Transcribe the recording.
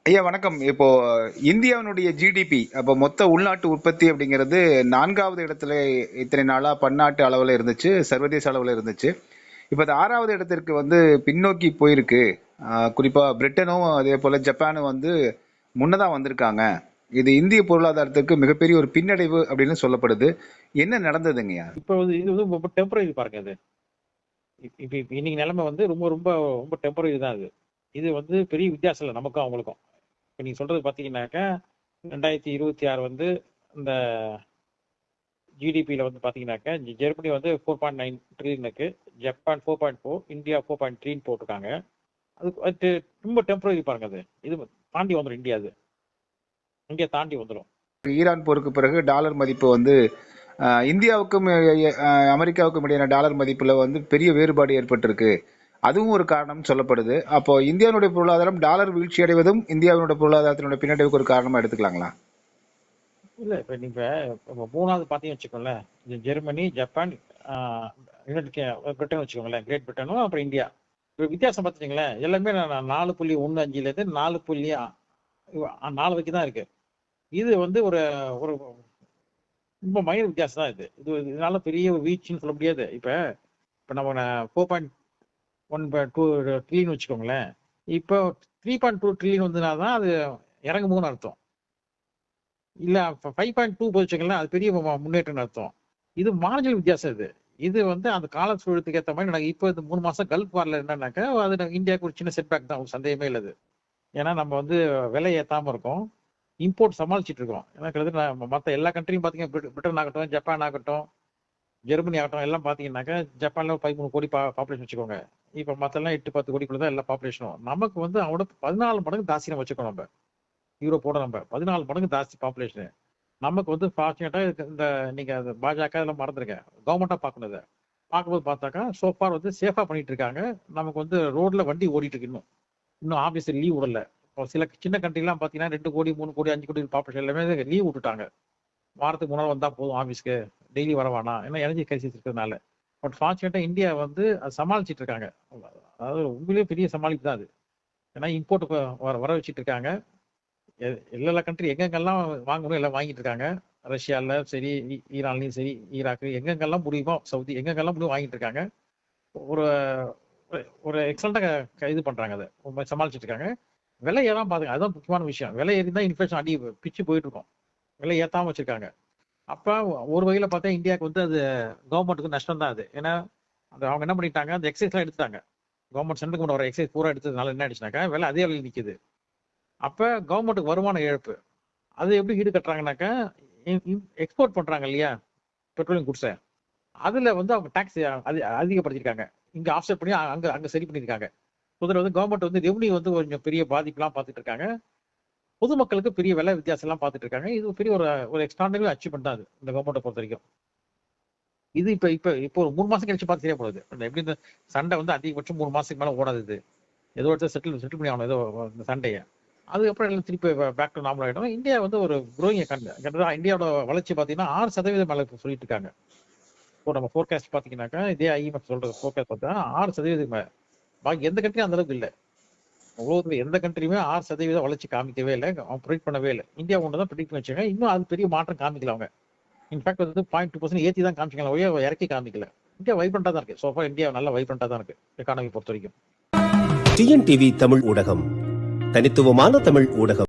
ஐயா வணக்கம். இப்போ இந்தியாவினுடைய ஜிடிபி, அப்போ மொத்த உள்நாட்டு உற்பத்தி அப்படிங்கிறது 4வது இடத்துல இத்தனை நாளா பன்னாட்டு அளவில் இருந்துச்சு, சர்வதேச அளவில் இருந்துச்சு. இப்போ அது 6வது இடத்திற்கு வந்து பின்னோக்கி போயிருக்கு. குறிப்பா பிரிட்டனும் அதே போல ஜப்பானும் வந்து முன்னதான் வந்திருக்காங்க. இது இந்திய பொருளாதாரத்துக்கு மிகப்பெரிய ஒரு பின்னடைவு அப்படின்னு சொல்லப்படுது. என்ன நடந்ததுங்கய்யா? இப்போ இது வந்து ரொம்ப டெம்பரரி பாருங்க. அது இப்போ இன்னைக்கு நிலைமை வந்து ரொம்ப ரொம்ப ரொம்ப டெம்பரரி தான். இது வந்து பெரிய வித்தியாசம் இல்லை நமக்கும் அவங்களுக்கும். இப்போ நீங்க சொல்றது பார்த்தீங்கன்னாக்கா 2026 வந்து இந்த ஜிடிபியில் வந்து பார்த்தீங்கன்னாக்கா ஜெர்மனி வந்து 4.9 ட்ரில்லியனுக்கு, ஜப்பான் 4.4, இந்தியா 4.3 போட்டிருக்காங்க. அது ரொம்ப டெம்பரரி பாருங்க. இது தாண்டி வந்துடும் இந்தியா தாண்டி வந்துடும். ஈரான் போருக்கு பிறகு டாலர் மதிப்பு வந்து இந்தியாவுக்கும் அமெரிக்காவுக்கும் இடையான டாலர் மதிப்புல வந்து பெரிய வேறுபாடு ஏற்பட்டிருக்கு. அதுவும் ஒரு காரணம் சொல்லப்படுது. அப்போ இந்தியாவுடைய பொருளாதாரம் டாலர் வீழ்ச்சி அடைவதும் இந்தியாவினுடைய பொருளாதாரத்தினுடைய பின்னடைவுக்கு ஒரு காரணமா எடுத்துக்கலாங்களா? இல்ல இப்ப நீங்க மூணாவது பாத்தீங்கன்னு வச்சுக்கோங்களேன், ஜெர்மனி, ஜப்பான், பிரிட்டன் வச்சுக்கோங்களேன், கிரேட் பிரிட்டனும் அப்புறம் இந்தியா. இப்ப வித்தியாசம் பார்த்துட்டீங்களேன், எல்லாமே 4.15ல இருந்து 4 வரைக்கும் தான் இருக்கு. இது வந்து ஒரு ஒரு ரொம்ப மைனர் வித்தியாசம் தான். இதனால பெரிய வீழ்ச்சின்னு சொல்ல முடியாது. இப்ப நம்ம 4.1 ட்ரில்லியன் வச்சுக்கோங்களேன், இப்போ 3.2 ட்ரில்லியன் வந்ததுனால அது இறங்குமோன்னு அர்த்தம். இல்ல 5.2 வச்சுக்கலாம், அது பெரிய முன்னேற்றம் அர்த்தம். இது மார்ஜினல் வித்தியாசம். இது வந்து அந்த கால சூழலுக்கு ஏற்ற மாதிரி நாங்கள் இப்போ இந்த 3 மாசம் கல்ஃப் வார்ல என்னன்னாக்கா அது இந்தியாவுக்கு ஒரு சின்ன செட்பேக் தான், ஒரு சந்தேகமே இல்லை. ஏன்னா நம்ம வந்து விலை ஏத்தாம இருக்கோம், இம்போர்ட் சமாளிச்சுட்டு இருக்கோம். ஏன்னா கிட்டத்தட்ட மற்ற எல்லா கண்ட்ரியும் பார்த்தீங்கன்னா பிரிட்டன் ஆகட்டும், ஜப்பான் ஆகட்டும், ஜெர்மனி ஆகட்டும், எல்லாம் பார்த்தீங்கன்னாக்கா ஜப்பான்ல 13 கோடி பாப்புலேஷன் வச்சுக்கோங்க. இப்போ மற்றெல்லாம் 8-10 கோடிக்குள்ள தான் எல்லா பாப்புலேஷனும். நமக்கு வந்து அவனோட 14 மடங்கு ஜாஸ்தி நம்ம வச்சுக்கோம். நம்ம யூரோப்போட நம்ம 14 மடங்கு ஜாஸ்தி பாப்புலேஷன். நமக்கு வந்து ஃபார்ச்சுனேட்டா இந்த நீங்க பாஜக இதெல்லாம் மறந்துருங்க, கவர்மெண்டா பார்க்கணும். இதை பார்க்கும்போது பார்த்தாக்கா சோஃபார் வந்து சேஃபா பண்ணிட்டு இருக்காங்க. நமக்கு வந்து ரோட்ல வண்டி ஓடிட்டு இருக்கு. இன்னும் ஆபீஸ் லீவ் விடல. இப்போ சில சின்ன கண்ட்ரிலாம் பார்த்தீங்கன்னா 2 கோடி 3 கோடி 5 கோடி பாப்புலேஷன் எல்லாமே லீவ் விட்டுட்டாங்க. வாரத்துக்கு முன்னால் வந்தா போதும் ஆஃபீஸ்க்கு, டெய்லி வரவானா, ஏன்னா எனர்ஜி கிரைசிஸ் இருக்கிறதுனால. பட் ஃபார்ச்சுனேட்டா இந்தியா வந்து சமாளிச்சுட்டு இருக்காங்க. அதாவது உண்மையிலேயே பெரிய சமாளிப்பு தான் அது. ஏன்னா இம்போர்ட் வர வச்சுட்டு இருக்காங்க. எல்லா கண்ட்ரி எங்கெங்கெல்லாம் வாங்கணும் எல்லாம் வாங்கிட்டு இருக்காங்க. ரஷ்யால சரி, ஈரான்லயும் சரி, ஈராக்கு எங்கெங்கெல்லாம் முடியுமோ, சவுதி எங்கெங்கெல்லாம் முடியும் வாங்கிட்டு இருக்காங்க. ஒரு ஒரு எக்ஸலண்டா இது பண்றாங்க. அதை சமாளிச்சுட்டு இருக்காங்க. விலை ஏறாம பாருங்க, அதுதான் முக்கியமான விஷயம். விலை ஏறிதான் இன்ஃபிளேஷன் அடி பிச்சு போயிட்டு இருக்கும். விலை ஏத்தாம வச்சிருக்காங்க. அப்ப ஒரு வகையில பார்த்தா இந்தியாவுக்கு வந்து அது கவர்மெண்ட்டுக்கு நஷ்டம் தான். ஏன்னா அவங்க என்ன பண்ணிட்டாங்க, அந்த எக்ஸைஸ் எல்லாம் எடுத்துட்டாங்க. கவர்மெண்ட் சென்ட்ரல் கொண்டு வர எக்ஸைஸ் பூரா எடுத்ததுனால என்ன ஆயிடுச்சுனாக்கா விலை அதே விலையில் நிக்குது. அப்ப கவர்மெண்ட்டுக்கு வருமான இழப்பு. அது எப்படி ஈடு கட்டுறாங்கனாக்கா, எக்ஸ்போர்ட் பண்றாங்க இல்லையா பெட்ரோலியம் குட்ஸை, அதுல வந்து அவங்க டாக்ஸ் அதிகப்படுத்திருக்காங்க. இங்க ஆஃப்செட் பண்ணி அங்க அங்க சரி பண்ணிருக்காங்க. வந்து கவர்மெண்ட் வந்து ரெவன்யூ வந்து கொஞ்சம் பெரிய பாதிப்புலாம் பார்த்துட்டு இருக்காங்க. பொதுமக்களுக்கு பெரிய விலை வித்தியாசம் எல்லாம் பார்த்துட்டு இருக்காங்க. இது பெரிய ஒரு எக்ஸ்ட்ராடனரி அச்சீவ்மெண்ட் தான் அது, இந்த கவர்மெண்ட்டை பொறுத்த வரைக்கும். இது இப்ப இப்ப இப்போ ஒரு 3 மாசம் கழிச்சு பார்த்து சரியா போகுது. எப்படி இந்த சண்டை வந்து அதிகபட்சம் 3 மாசத்துக்கு மேல ஓடாது. ஏதோ செட்டில் பண்ணி ஆகணும் ஏதோ இந்த சண்டையை. அதுக்கப்புறம் எல்லாம் திருப்பி பேக் டு நார்மல் ஆகிடும். இந்தியா வந்து ஒரு க்ரோயிங் எக்கானமி. இந்தியாவோட வளர்ச்சி பார்த்தீங்கன்னா 6% மேல சொல்லிட்டு இருக்காங்க. இப்போ நம்ம ஃபோர்காஸ்ட் பார்த்தீங்கன்னாக்கா இதே ஐஎம்எஃப் சொல்ற ஃபோர்காஸ்ட் பார்த்தா 6% மேல. பாக்கி எந்த கண்ட்ரியும் அந்த அளவுக்கு இல்லை. உலகத்துல எந்த கண்ட்ரியுமே 6% வளர்ச்சி காமிக்கவே இல்லை, அவங்க ப்ரிடிக்ட் பண்ணவே இல்லை. இந்தியா ஒன்று தான் ப்ரிடிக்ட் பண்ணி வச்சாங்க. இன்னும் அது பெரிய மாற்றம் காமிக்கல அவங்க. இன்ஃபேக்ட் வந்து 0.2% ஏற்றி தான் காமிச்சிக்கலாம், ஒரே இறக்கி காமிக்கல. இந்தியா வைப்ரண்டா தான் இருக்கு. சோஃபா இந்தியா நல்ல வைப்ரண்டா தான் இருக்கு எக்கானமி பொறுத்த வரைக்கும். டிஎன்டிவி தமிழ் ஊடகம், தனித்துவமான தமிழ் ஊடகம்.